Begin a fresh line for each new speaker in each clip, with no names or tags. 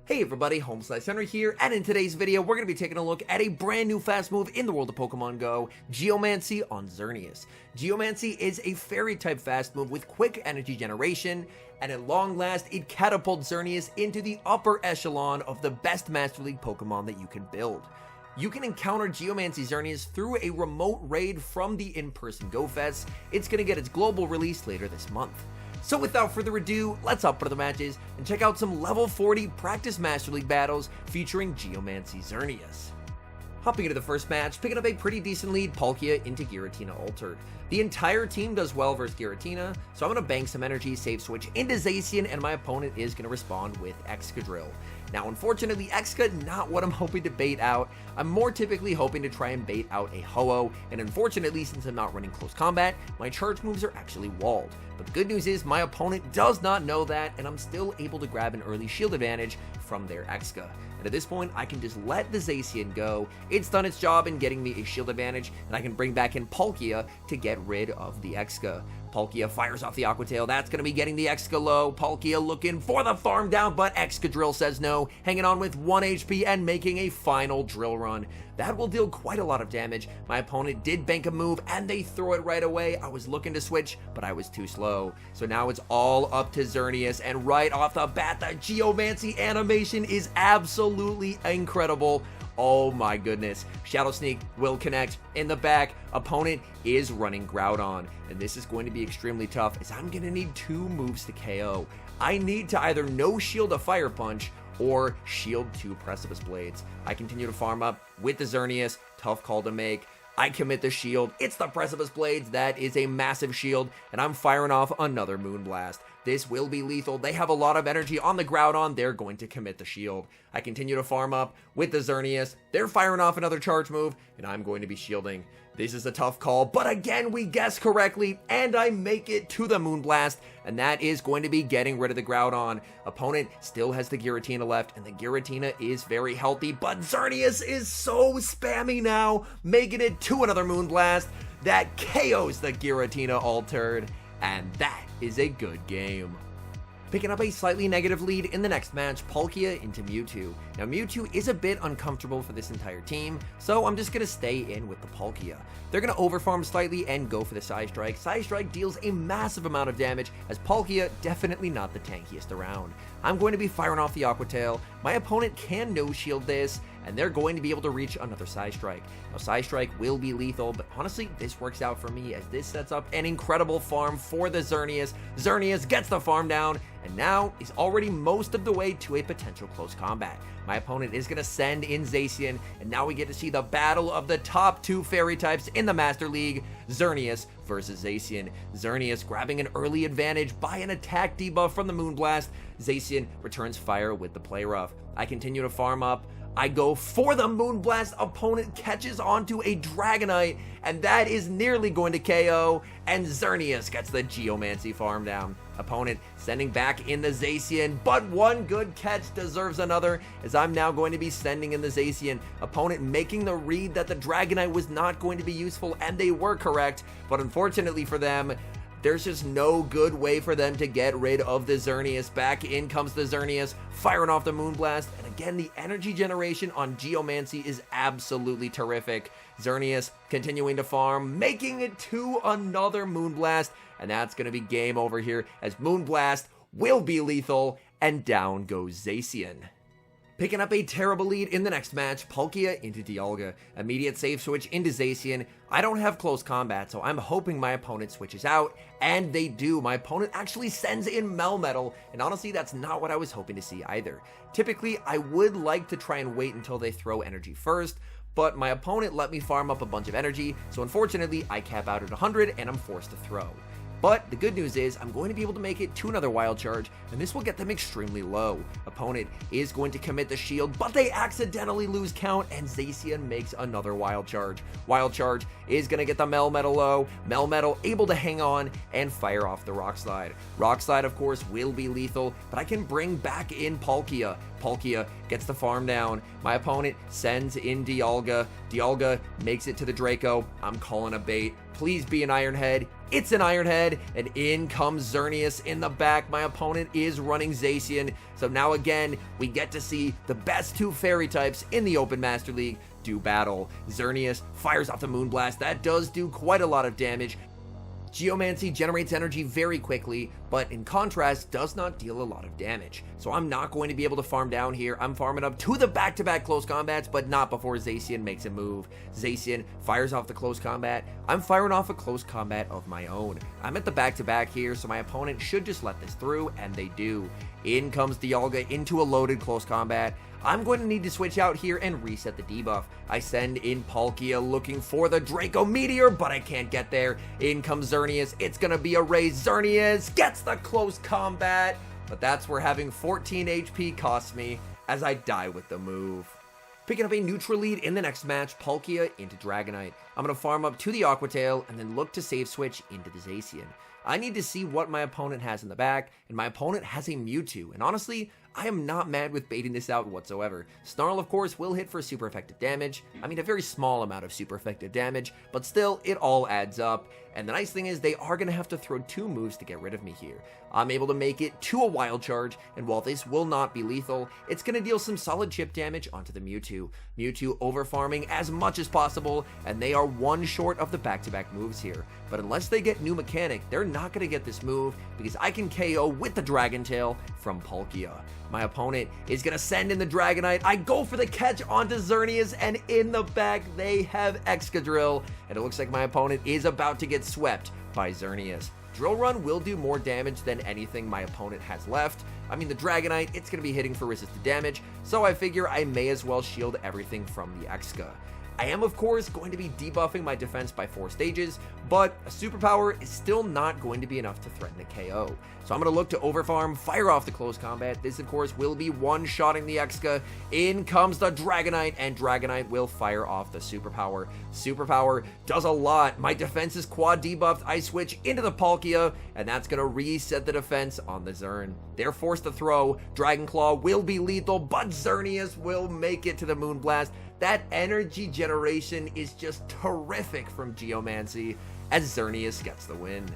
Hey everybody, HomeSliceHenry here, and in today's video, we're going to be taking a look at a brand new fast move in the world of Pokemon Go, GEOMANCY on Xerneas. GEOMANCY is a fairy-type fast move with quick energy generation, and at long last, it catapults Xerneas into the upper echelon of the best Master League Pokemon that you can build. You can encounter GEOMANCY Xerneas through a remote raid from the in-person Go Fest. It's going to get its global release later this month. So without further ado, let's hop into the matches and check out some level 40 practice Master League battles featuring GEOMANCY Xerneas. Hopping into the first match, picking up a pretty decent lead, Palkia into Giratina Altered. The entire team does well versus Giratina, so I'm going to bank some energy, save switch into Zacian, and my opponent is going to respond with Excadrill. Now unfortunately, Exca not what I'm hoping to bait out. I'm more typically hoping to try and bait out a Ho-Oh, and unfortunately since I'm not running close combat, my charge moves are actually walled. But the good news is my opponent does not know that, and I'm still able to grab an early shield advantage from their Exca. And at this point, I can just let the Zacian go. It's done its job in getting me a shield advantage, and I can bring back in Palkia to get rid of the Exca. Palkia fires off the Aqua Tail. That's going to be getting the Exca low. Palkia looking for the farm down, but Excadrill says no, hanging on with 1 HP and making a final drill run. That will deal quite a lot of damage. My opponent did bank a move, and they throw it right away. I was looking to switch, but I was too slow. So now it's all up to Xerneas, and right off the bat, the GEOMANCY animation is absolutely incredible. Oh my goodness. Shadow Sneak will connect in the back. Opponent is running Groudon, and this is going to be extremely tough as I'm going to need 2 moves to KO. I need to either no shield a Fire Punch or shield 2 Precipice Blades. I continue to farm up with the Xerneas. Tough call to make. I commit the shield. It's the Precipice Blades. That is a massive shield, and I'm firing off another Moonblast. This will be lethal. They have a lot of energy on the Groudon. They're going to commit the shield. I continue to farm up with the Xerneas. They're firing off another charge move, and I'm going to be shielding. This is a tough call, but again, we guess correctly, and I make it to the Moonblast, and that is going to be getting rid of the Groudon. Opponent still has the Giratina left, and the Giratina is very healthy, but Xerneas is so spammy now, making it to another Moonblast that KOs the Giratina Altered, and that is a good game. Picking up a slightly negative lead in the next match, Palkia into Mewtwo. Now Mewtwo is a bit uncomfortable for this entire team, so I'm just going to stay in with the Palkia. They're going to overfarm slightly and go for the Psy Strike. Psy Strike deals a massive amount of damage, as Palkia definitely not the tankiest around. I'm going to be firing off the Aqua Tail. My opponent can no shield this, and they're going to be able to reach another Psy Strike. Now Psy Strike will be lethal, but honestly this works out for me as this sets up an incredible farm for the Xerneas. Xerneas gets the farm down, and now is already most of the way to a potential close combat. My opponent is going to send in Zacian, and now we get to see the battle of the top 2 fairy types in the Master League, Xerneas versus Zacian. Xerneas grabbing an early advantage by an attack debuff from the Moonblast. Zacian returns fire with the Play Rough. I continue to farm up. I go for the Moonblast. Opponent catches onto a Dragonite, and that is nearly going to KO, and Xerneas gets the GEOMANCY farm down. Opponent sending back in the Zacian, but one good catch deserves another, as I'm now going to be sending in the Zacian. Opponent making the read that the Dragonite was not going to be useful, and they were correct, but unfortunately for them, there's just no good way for them to get rid of the Xerneas. Back in comes the Xerneas, firing off the Moonblast, and again, the energy generation on GEOMANCY is absolutely terrific. Xerneas continuing to farm, making it to another Moonblast, and that's going to be game over here, as Moonblast will be lethal, and down goes Zacian. Picking up a terrible lead in the next match, Palkia into Dialga. Immediate save switch into Zacian. I don't have close combat, so I'm hoping my opponent switches out, and they do. My opponent actually sends in Melmetal, and honestly, that's not what I was hoping to see either. Typically, I would like to try and wait until they throw energy first, but my opponent let me farm up a bunch of energy, so unfortunately, I cap out at 100, and I'm forced to throw. But the good news is I'm going to be able to make it to another Wild Charge, and this will get them extremely low. Opponent is going to commit the shield, but they accidentally lose count, and Zacian makes another Wild Charge. Wild Charge is going to get the Melmetal low. Melmetal able to hang on and fire off the Rock Slide. Rock Slide, of course, will be lethal, but I can bring back in Palkia. Palkia gets the farm down. My opponent sends in Dialga. Dialga makes it to the Draco. I'm calling a bait. Please be an Iron Head. It's an Iron Head, and in comes Xerneas in the back. My opponent is running Zacian, so now again, we get to see the best two fairy types in the Open Master League do battle. Xerneas fires off the Moonblast. That does do quite a lot of damage. Geomancy generates energy very quickly, but in contrast, does not deal a lot of damage. So I'm not going to be able to farm down here. I'm farming up to the back-to-back close combats, but not before Zacian makes a move. Zacian fires off the close combat. I'm firing off a close combat of my own. I'm at the back-to-back here, so my opponent should just let this through, and they do. In comes Dialga into a loaded close combat. I'm going to need to switch out here and reset the debuff. I send in Palkia looking for the Draco Meteor, but I can't get there. In comes Xerneas. It's going to be a raise. Xerneas gets the close combat, but that's where having 14 HP costs me as I die with the move. Picking up a neutral lead in the next match, Palkia into Dragonite. I'm going to farm up to the Aqua Tail and then look to save switch into the Zacian. I need to see what my opponent has in the back, and my opponent has a Mewtwo, and honestly, I am not mad with baiting this out whatsoever. Snarl, of course, will hit for super effective damage. I mean, a very small amount of super effective damage, but still, it all adds up. And the nice thing is they are going to have to throw 2 moves to get rid of me here. I'm able to make it to a Wild Charge, and while this will not be lethal, it's going to deal some solid chip damage onto the Mewtwo. Mewtwo over-farming as much as possible, and they are 1 short of the back-to-back moves here. But unless they get new mechanic, they're not going to get this move, because I can KO with the Dragon Tail from Palkia. My opponent is going to send in the Dragonite. I go for the catch onto Xerneas, and in the back, they have Excadrill. And it looks like my opponent is about to get swept by Xerneas. Drill Run will do more damage than anything my opponent has left. I mean, the Dragonite, it's going to be hitting for resisted damage, so I figure I may as well shield everything from the Exca. I am, of course, going to be debuffing my defense by 4 stages, but a superpower is still not going to be enough to threaten a KO. So I'm going to look to overfarm, fire off the close combat. This, of course, will be one-shotting the Exca. In comes the Dragonite, and Dragonite will fire off the superpower. Superpower does a lot. My defense is quad debuffed. I switch into the Palkia, and that's going to reset the defense on the Xern. They're forced to throw. Dragon Claw will be lethal, but Xerneas will make it to the Moonblast. That energy generation is just terrific from Geomancy as Xerneas gets the win.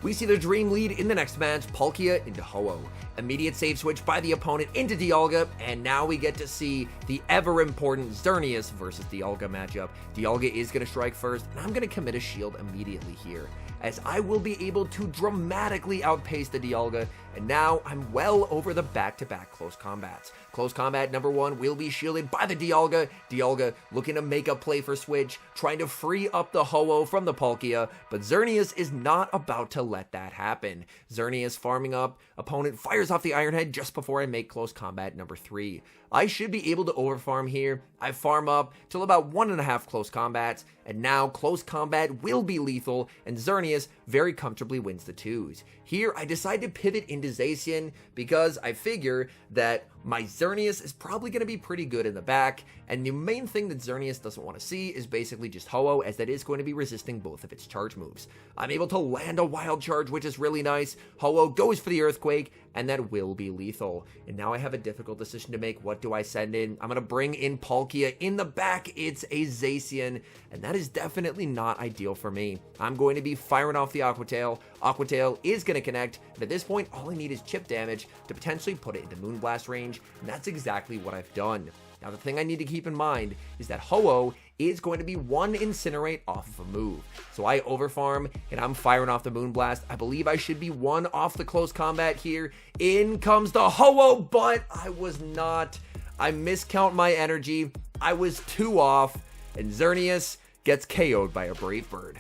We see the Dream lead in the next match, Palkia into Ho-Oh. Immediate save switch by the opponent into Dialga, and now we get to see the ever-important Xerneas versus Dialga matchup. Dialga is going to strike first, and I'm going to commit a shield immediately here, as I will be able to dramatically outpace the Dialga, and now I'm well over the back-to-back close combats. Close combat number 1 will be shielded by the Dialga. Dialga looking to make a play for switch, trying to free up the Ho-Oh from the Palkia, but Xerneas is not about to let that happen. Xerneas farming up, opponent fires off the Iron Head just before I make close combat number 3. I should be able to overfarm here. I farm up till about 1.5 close combats, and now close combat will be lethal, and Xerneas very comfortably wins the 2s. Here, I decide to pivot into Zacian because I figure that my Xerneas is probably going to be pretty good in the back, and the main thing that Xerneas doesn't want to see is basically just Ho-Oh, as that is going to be resisting both of its charge moves. I'm able to land a Wild Charge, which is really nice. Ho-Oh goes for the Earthquake, and that will be lethal. And now I have a difficult decision to make. What do I send in? I'm going to bring in Palkia. In the back, it's a Zacian, and that is definitely not ideal for me. I'm going to be firing off the Aqua Tail. Aqua Tail is going to connect, but at this point, all I need is chip damage to potentially put it into Moonblast range, and that's exactly what I've done. Now, the thing I need to keep in mind is that Ho-Oh is going to be 1 Incinerate off of a move. So I overfarm, and I'm firing off the Moonblast. I believe I should be 1 off the close combat here. In comes the Ho-Oh, but I was not. I miscount my energy. I was 2 off, and Xerneas gets KO'd by a Brave Bird.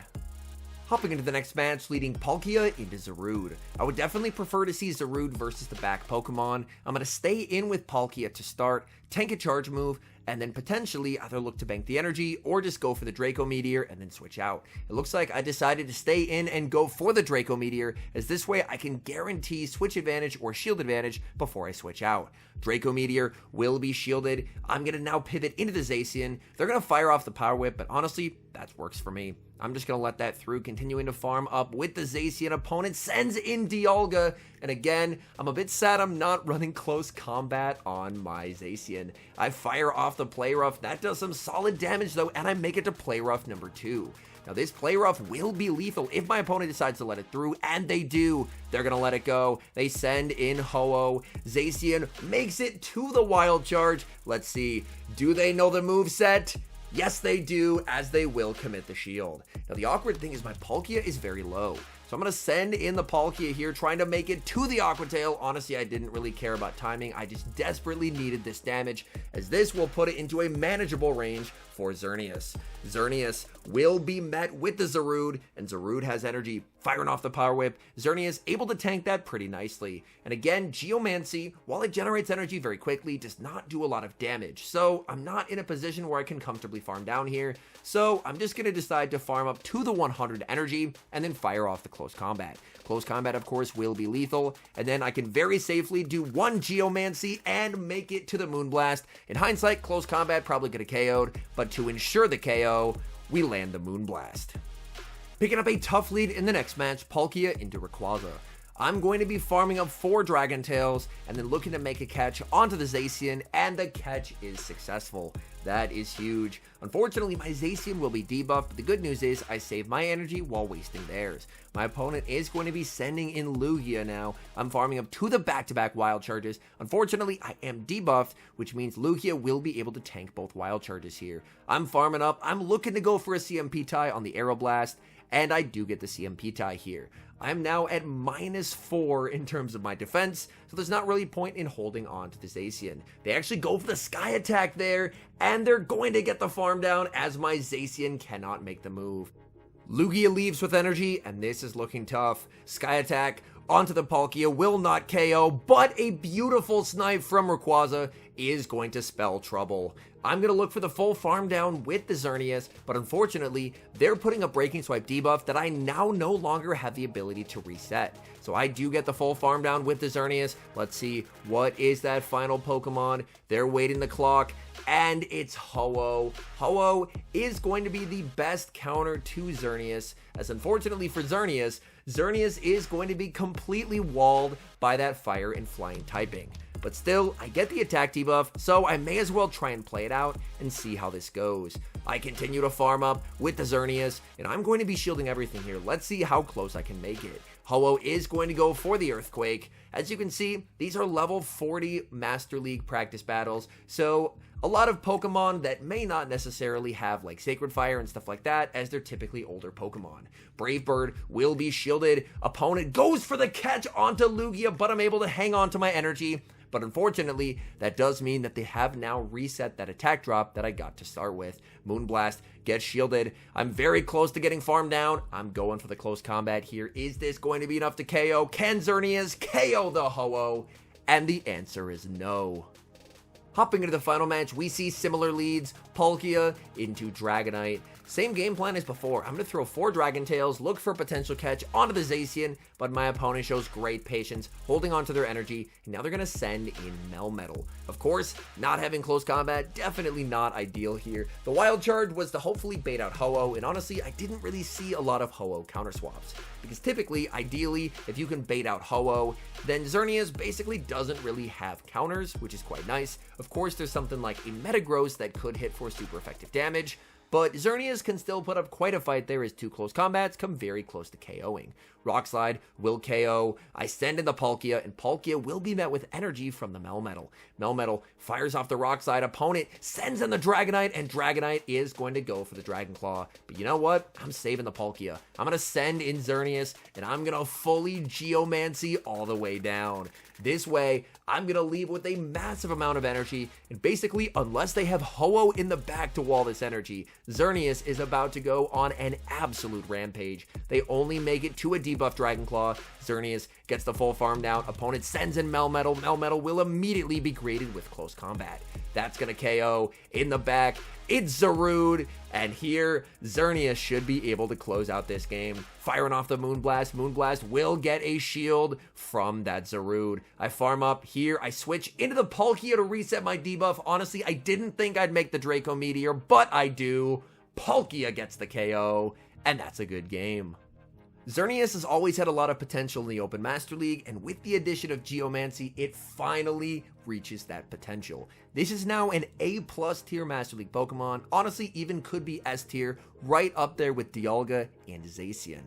Hopping into the next match, leading Palkia into Zarude. I would definitely prefer to see Zarude versus the back Pokemon. I'm going to stay in with Palkia to start, tank a charge move, and then potentially either look to bank the energy or just go for the Draco Meteor and then switch out. It looks like I decided to stay in and go for the Draco Meteor, as this way I can guarantee switch advantage or shield advantage before I switch out. Draco Meteor will be shielded. I'm going to now pivot into the Zacian. They're going to fire off the Power Whip, but honestly, That works for me. I'm just going to let that through, continuing to farm up with the Zacian. Opponent sends in Dialga, and again, I'm a bit sad I'm not running close combat on my Zacian. I fire off the Play Rough. That does some solid damage though, and I make it to Play Rough number 2. Now this Play Rough will be lethal if my opponent decides to let it through, and they do. They're going to let it go. They send in Ho-Oh. Zacian makes it to the Wild Charge. Let's see, do they know the moveset? Yes, they do, as they will commit the shield. Now, the awkward thing is my Palkia is very low. So I'm going to send in the Palkia here, trying to make it to the Aqua Tail. Honestly, I didn't really care about timing. I just desperately needed this damage, as this will put it into a manageable range for Xerneas. Xerneas will be met with the Zarude, and Zarude has energy, firing off the Power Whip. Xerneas able to tank that pretty nicely. And again, Geomancy, while it generates energy very quickly, does not do a lot of damage. So I'm not in a position where I can comfortably farm down here. So I'm just going to decide to farm up to the 100 energy and then fire off the Close Combat. Close Combat, of course, will be lethal, and then I can very safely do one Geomancy and make it to the Moonblast. In hindsight, Close Combat probably could have KO'd, but to ensure the KO, we land the Moonblast. Picking up a tough lead in the next match, Palkia into Rayquaza. I'm going to be farming up 4 Dragon Tails and then looking to make a catch onto the Zacian, and the catch is successful. That is huge. Unfortunately, my Zacian will be debuffed, but the good news is I save my energy while wasting theirs. My opponent is going to be sending in Lugia now. I'm farming up to the back-to-back Wild Charges. Unfortunately, I am debuffed, which means Lugia will be able to tank both Wild Charges here. I'm farming up. I'm looking to go for a CMP tie on the Aeroblast, and I do get the CMP tie here. I'm now at -4 in terms of my defense, so there's not really point in holding on to the Zacian. They actually go for the Sky Attack there, and they're going to get the farm down as my Zacian cannot make the move. Lugia leaves with energy, and this is looking tough. Sky Attack onto the Palkia will not KO, but a beautiful snipe from Rayquaza is going to spell trouble. I'm going to look for the full farm down with the Xerneas, but unfortunately, they're putting a Breaking Swipe debuff that I now no longer have the ability to reset. So I do get the full farm down with the Xerneas. Let's see, what is that final Pokemon? They're waiting the clock, and it's Ho-Oh. Ho-Oh is going to be the best counter to Xerneas, as unfortunately for Xerneas, Xerneas is going to be completely walled by that Fire and Flying typing. But still, I get the attack debuff, so I may as well try and play it out and see how this goes. I continue to farm up with the Xerneas, and I'm going to be shielding everything here. Let's see how close I can make it. Ho-Oh is going to go for the Earthquake. As you can see, these are level 40 Master League practice battles, so a lot of Pokemon that may not necessarily have like Sacred Fire and stuff like that, as they're typically older Pokemon. Brave Bird will be shielded. Opponent goes for the catch onto Lugia, but I'm able to hang on to my energy. But unfortunately, that does mean that they have now reset that attack drop that I got to start with. Moonblast gets shielded. I'm very close to getting farmed down. I'm going for the Close Combat here. Is this going to be enough to KO? Can Xerneas KO the Ho-Oh? And the answer is no. Hopping into the final match, we see similar leads. Palkia into Dragonite. Same game plan as before. I'm going to throw 4 Dragon Tails, look for a potential catch onto the Zacian, but my opponent shows great patience, holding onto their energy, and now they're going to send in Melmetal. Of course, not having Close Combat, definitely not ideal here. The Wild Charge was to hopefully bait out Ho-Oh, and honestly, I didn't really see a lot of Ho-Oh counter swaps. Because typically, ideally, if you can bait out Ho-Oh, then Xerneas basically doesn't really have counters, which is quite nice. Of course, there's something like a Metagross that could hit for super effective damage, but Xerneas can still put up quite a fight there as 2 close combats come very close to KOing. Rock Slide will KO. I send in the Palkia, and Palkia will be met with energy from the Melmetal. Melmetal fires off the Rock Slide. Opponent sends in the Dragonite, and Dragonite is going to go for the Dragon Claw. But you know what? I'm saving the Palkia. I'm going to send in Xerneas, and I'm going to fully Geomancy all the way down. This way, I'm going to leave with a massive amount of energy, and basically, unless they have Ho-Oh in the back to wall this energy, Xerneas is about to go on an absolute rampage. They only make it to a debuff Dragon Claw. Xerneas gets the full farm down. Opponent sends in Melmetal. Melmetal will immediately be greeted with Close Combat. That's going to KO. In the back, it's Zarude. And here, Xerneas should be able to close out this game. Firing off the Moonblast. Moonblast will get a shield from that Zarude. I farm up here. I switch into the Palkia to reset my debuff. Honestly, I didn't think I'd make the Draco Meteor, but I do. Palkia gets the KO, and that's a good game. Xerneas has always had a lot of potential in the Open Master League, and with the addition of Geomancy, it finally reaches that potential. This is now an A+ tier Master League Pokemon, honestly even could be S tier, right up there with Dialga and Zacian.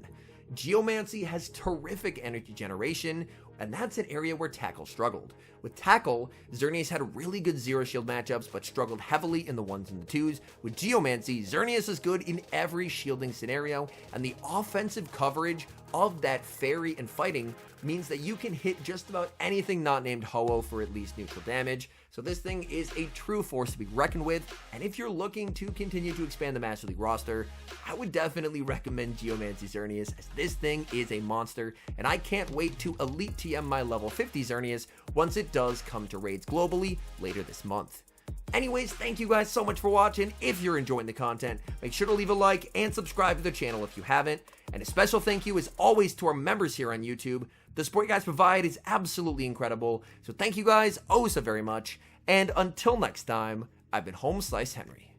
Geomancy has terrific energy generation, and that's an area where Tackle struggled. With Tackle, Xerneas had really good Zero Shield matchups, but struggled heavily in the 1s and the 2s. With Geomancy, Xerneas is good in every shielding scenario, and the offensive coverage of that Fairy and Fighting means that you can hit just about anything not named Ho-Oh for at least neutral damage. So this thing is a true force to be reckoned with, and if you're looking to continue to expand the Master League roster, I would definitely recommend Geomancy Xerneas, as this thing is a monster, and I can't wait to Elite TM my level 50 Xerneas once it does come to raids globally later this month. Anyways, thank you guys so much for watching. If you're enjoying the content, make sure to leave a like and subscribe to the channel if you haven't. And a special thank you as always to our members here on YouTube. The support you guys provide is absolutely incredible. So thank you guys oh so very much. And until next time, I've been HomeSliceHenry.